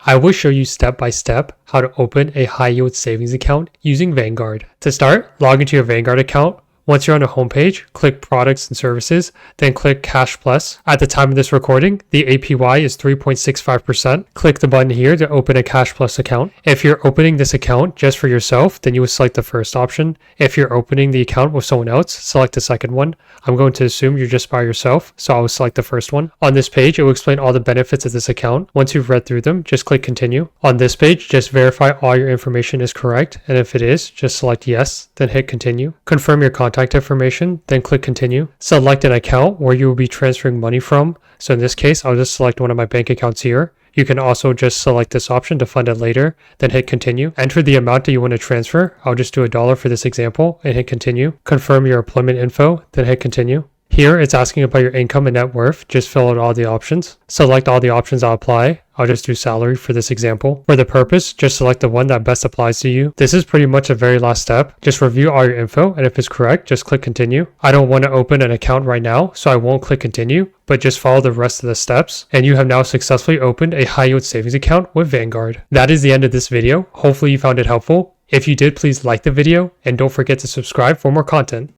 I will show you step by step how to open a high yield savings account using Vanguard. To start, log into your Vanguard account. Once you're on the homepage, click Products and Services, then click Cash Plus. At the time of this recording, the APY is 3.65%. Click the button here to open a Cash Plus account. If you're opening this account just for yourself, then you would select the first option. If you're opening the account with someone else, select the second one. I'm going to assume you're just by yourself, so I will select the first one. On this page, it will explain all the benefits of this account. Once you've read through them, just click Continue. On this page, just verify all your information is correct, and if it is, just select Yes, then hit Continue. Confirm your contact information, then click Continue. Select an account where you will be transferring money from. So in this case, I'll just select one of my bank accounts here. You can also just select this option to fund it later, then hit Continue. Enter the amount that you want to transfer. I'll just do $1 for this example and hit Continue. Confirm your employment info, then hit Continue. Here, it's asking about your income and net worth. Just fill out all the options. Select all the options I'll apply. I'll just do salary for this example. For the purpose, just select the one that best applies to you. This is pretty much the very last step. Just review all your info, and if it's correct, just click Continue. I don't want to open an account right now, so I won't click Continue, but just follow the rest of the steps, and you have now successfully opened a high yield savings account with Vanguard. That is the end of this video. Hopefully you found it helpful. If you did, please like the video, and don't forget to subscribe for more content.